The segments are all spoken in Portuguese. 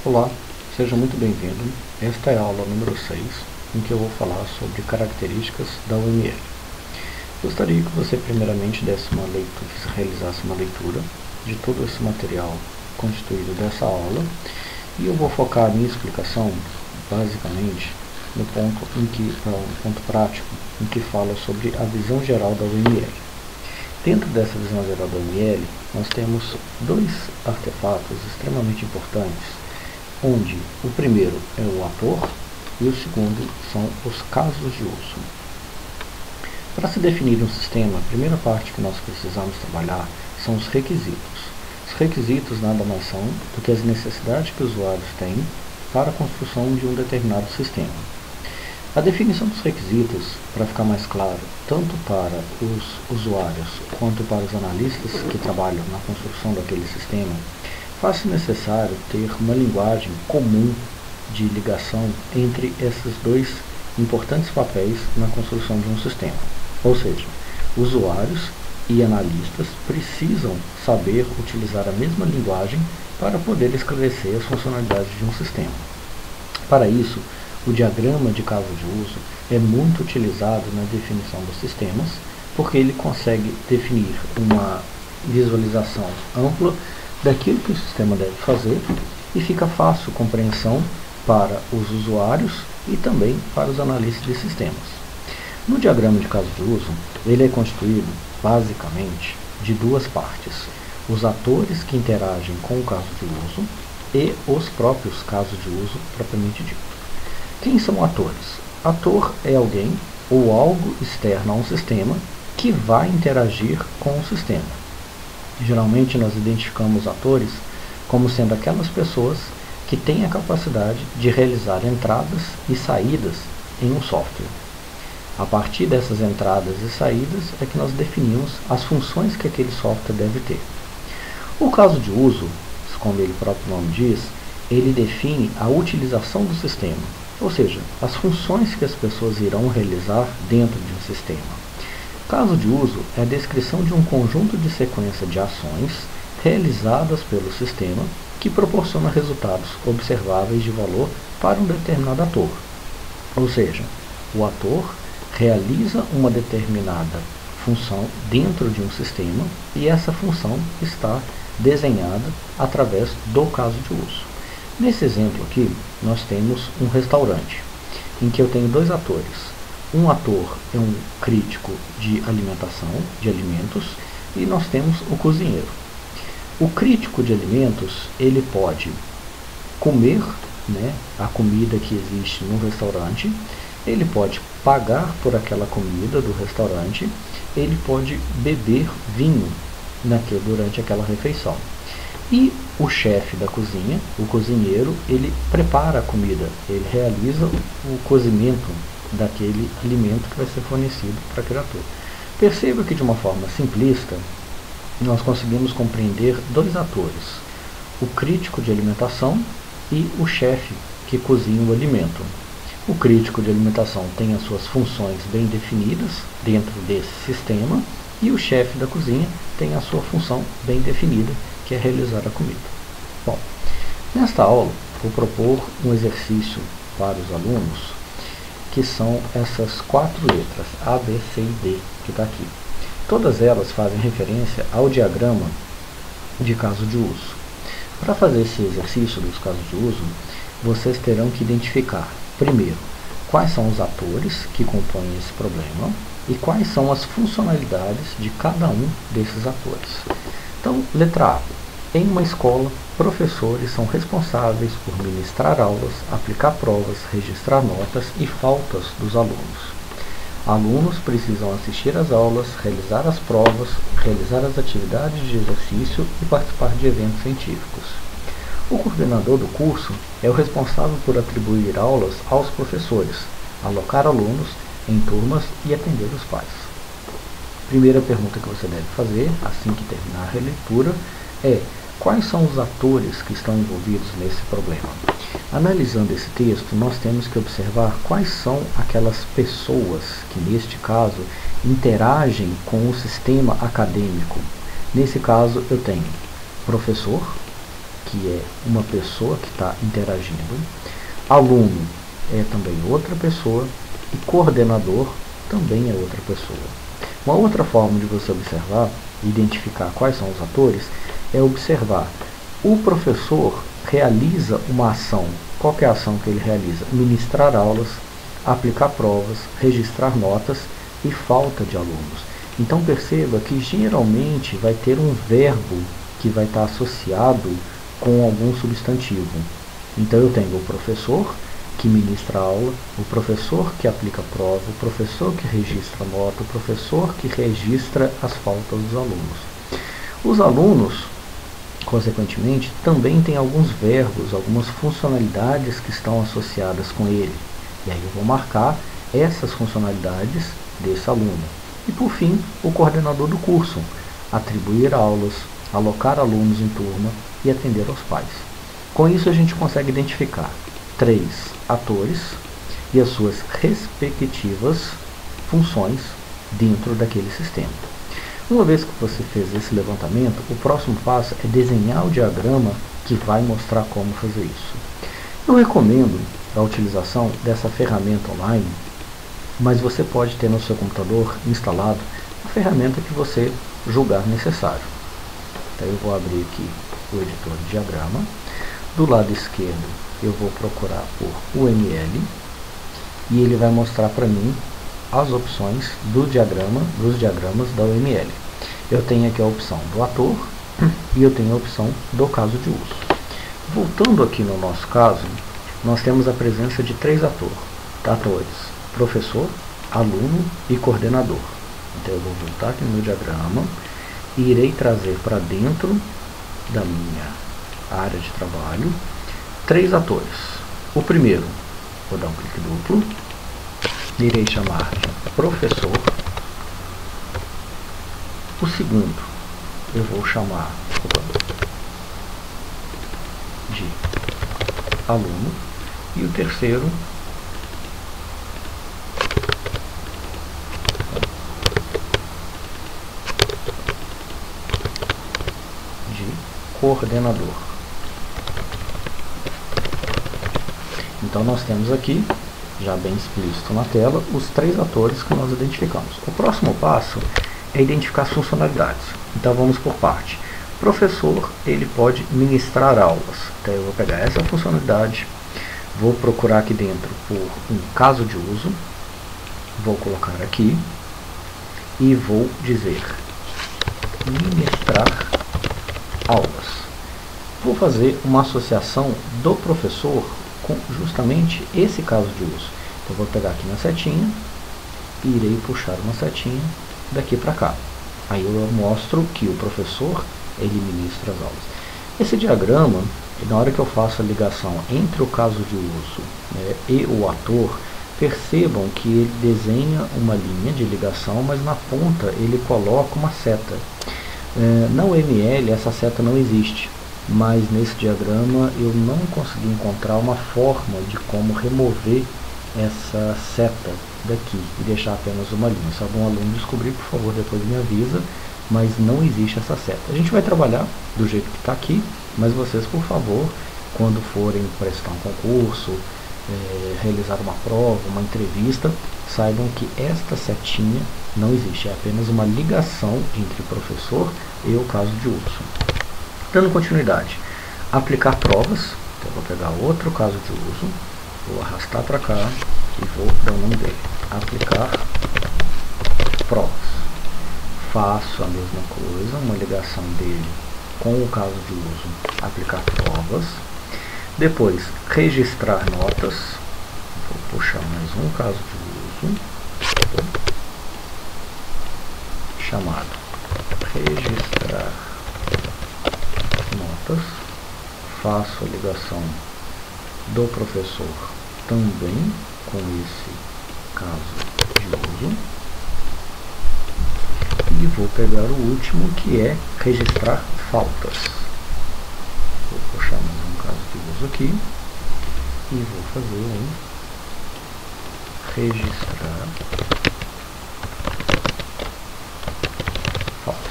Olá, seja muito bem-vindo. Esta é a aula número 6, em que eu vou falar sobre características da UML. Gostaria que você primeiramente realizasse uma leitura de todo esse material constituído dessa aula, e eu vou focar a minha explicação, basicamente, no ponto prático, em que fala sobre a visão geral da UML. Dentro dessa visão geral da UML, nós temos dois artefatos extremamente importantes, onde o primeiro é o ator e o segundo são os casos de uso. Para se definir um sistema, a primeira parte que nós precisamos trabalhar são os requisitos. Os requisitos nada mais são do que as necessidades que os usuários têm para a construção de um determinado sistema. A definição dos requisitos, para ficar mais claro, tanto para os usuários quanto para os analistas que trabalham na construção daquele sistema, faz-se necessário ter uma linguagem comum de ligação entre esses dois importantes papéis na construção de um sistema. Ou seja, usuários e analistas precisam saber utilizar a mesma linguagem para poder esclarecer as funcionalidades de um sistema. Para isso, o diagrama de caso de uso é muito utilizado na definição dos sistemas, porque ele consegue definir uma visualização ampla daquilo que o sistema deve fazer e fica fácil compreensão para os usuários e também para os analistas de sistemas. No diagrama de caso de uso, ele é constituído basicamente de duas partes: os atores que interagem com o caso de uso e os próprios casos de uso propriamente dito. Quem são atores? Ator é alguém ou algo externo a um sistema que vai interagir com o sistema. Geralmente nós identificamos atores como sendo aquelas pessoas que têm a capacidade de realizar entradas e saídas em um software. A partir dessas entradas e saídas é que nós definimos as funções que aquele software deve ter. O caso de uso, como ele próprio nome diz, ele define a utilização do sistema, ou seja, as funções que as pessoas irão realizar dentro de um sistema. Caso de uso é a descrição de um conjunto de sequência de ações realizadas pelo sistema que proporciona resultados observáveis de valor para um determinado ator. Ou seja, o ator realiza uma determinada função dentro de um sistema e essa função está desenhada através do caso de uso. Nesse exemplo aqui, nós temos um restaurante, em que eu tenho dois atores. Um ator é um crítico de alimentação, de alimentos, e nós temos o cozinheiro. O crítico de alimentos, ele pode comer, a comida que existe no restaurante, ele pode pagar por aquela comida do restaurante, ele pode beber vinho durante aquela refeição. E o chefe da cozinha, o cozinheiro, ele prepara a comida, ele realiza o cozimento daquele alimento que vai ser fornecido para aquele ator. Perceba que de uma forma simplista, nós conseguimos compreender dois atores: o crítico de alimentação e o chefe que cozinha o alimento. O crítico de alimentação tem as suas funções bem definidas dentro desse sistema e o chefe da cozinha tem a sua função bem definida, que é realizar a comida. Bom, nesta aula vou propor um exercício para os alunos, que são essas 4 letras, A, B, C e D, que está aqui. Todas elas fazem referência ao diagrama de caso de uso. Para fazer esse exercício dos casos de uso, vocês terão que identificar, primeiro, quais são os atores que compõem esse problema e quais são as funcionalidades de cada um desses atores. Então, letra A. Em uma escola, professores são responsáveis por ministrar aulas, aplicar provas, registrar notas e faltas dos alunos. Alunos precisam assistir às aulas, realizar as provas, realizar as atividades de exercício e participar de eventos científicos. O coordenador do curso é o responsável por atribuir aulas aos professores, alocar alunos em turmas e atender os pais. Primeira pergunta que você deve fazer, assim que terminar a releitura, é: quais são os atores que estão envolvidos nesse problema? Analisando esse texto, nós temos que observar quais são aquelas pessoas que, neste caso, interagem com o sistema acadêmico. Nesse caso, eu tenho professor, que é uma pessoa que está interagindo, aluno é também outra pessoa e coordenador também é outra pessoa. Uma outra forma de você observar e identificar quais são os atores é observar. O professor realiza uma ação. Qual é a ação que ele realiza? Ministrar aulas, aplicar provas, registrar notas e falta de alunos. Então perceba que geralmente vai ter um verbo que vai estar associado com algum substantivo. Então eu tenho o professor que ministra a aula, o professor que aplica a prova, o professor que registra a nota, o professor que registra as faltas dos alunos. Os alunos, consequentemente, também têm alguns verbos, algumas funcionalidades que estão associadas com ele. E aí eu vou marcar essas funcionalidades desse aluno. E por fim, o coordenador do curso, atribuir aulas, alocar alunos em turma e atender aos pais. Com isso a gente consegue identificar 3 atores e as suas respectivas funções dentro daquele sistema. Uma vez que você fez esse levantamento, o próximo passo é desenhar o diagrama que vai mostrar como fazer isso. Eu recomendo a utilização dessa ferramenta online, mas você pode ter no seu computador instalado a ferramenta que você julgar necessário. Então eu vou abrir aqui o editor de diagrama. Do lado esquerdo eu vou procurar por UML e ele vai mostrar para mim as opções dos diagramas da UML. Eu tenho aqui a opção do ator e eu tenho a opção do caso de uso. Voltando aqui no nosso caso, nós temos a presença de 3 atores, professor, aluno e coordenador. Então eu vou voltar aqui no meu diagrama e irei trazer para dentro da minha área de trabalho 3 atores. O primeiro, vou dar um clique duplo, irei chamar de professor. O segundo, eu vou chamar de aluno. E o terceiro, de coordenador. Então nós temos aqui, já bem explícito na tela, os 3 atores que nós identificamos. O próximo passo é identificar as funcionalidades. Então vamos por parte. Professor, ele pode ministrar aulas. Então eu vou pegar essa funcionalidade, vou procurar aqui dentro por um caso de uso, vou colocar aqui e vou dizer ministrar aulas. Vou fazer uma associação do professor com justamente esse caso de uso. Então vou pegar aqui na setinha e irei puxar uma setinha daqui para cá. Aí eu mostro que o professor ele ministra as aulas. Esse diagrama, na hora que eu faço a ligação entre o caso de uso, né, e o ator, percebam que ele desenha uma linha de ligação, mas na ponta ele coloca uma seta. Na UML essa seta não existe, mas nesse diagrama eu não consegui encontrar uma forma de como remover essa seta daqui e deixar apenas uma linha. Se algum aluno descobrir, por favor, depois me avisa, mas não existe essa seta. A gente vai trabalhar do jeito que está aqui, mas vocês, por favor, quando forem prestar um concurso, realizar uma prova, uma entrevista, saibam que esta setinha não existe, é apenas uma ligação entre o professor e o caso de uso. Dando continuidade, aplicar provas. Então eu vou pegar outro caso de uso, vou arrastar para cá e vou dar o nome dele, aplicar provas. Faço a mesma coisa, uma ligação dele com o caso de uso, aplicar provas. Depois, registrar notas. Vou puxar mais um caso de uso, chamado registrar notas. Faço a ligação do professor também com esse caso de uso. E vou pegar o último, que é registrar faltas. Vou puxar mais um caso de uso aqui e vou fazer um registrar faltas.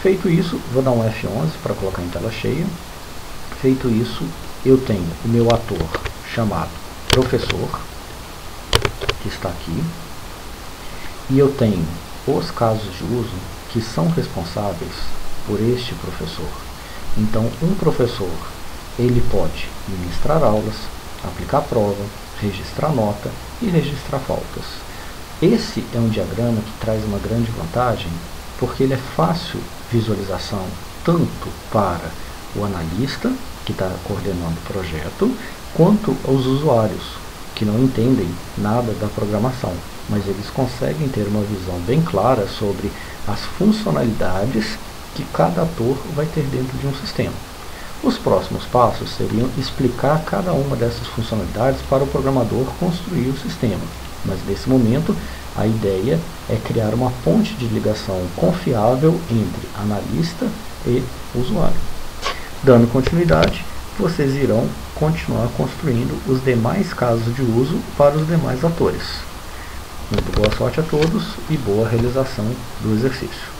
Feito isso, vou dar um F11 para colocar em tela cheia Feito isso, eu tenho o meu ator chamado professor, que está aqui, e eu tenho os casos de uso que são responsáveis por este professor. Então, um professor, ele pode ministrar aulas, aplicar prova, registrar nota e registrar faltas. Esse é um diagrama que traz uma grande vantagem, porque ele é fácil visualização tanto para o analista, que está coordenando o projeto, quanto aos usuários, que não entendem nada da programação, mas eles conseguem ter uma visão bem clara sobre as funcionalidades que cada ator vai ter dentro de um sistema. Os próximos passos seriam explicar cada uma dessas funcionalidades para o programador construir o sistema, mas nesse momento a ideia é criar uma ponte de ligação confiável entre analista e usuário. Dando continuidade, vocês irão continuar construindo os demais casos de uso para os demais atores. Muito boa sorte a todos e boa realização do exercício.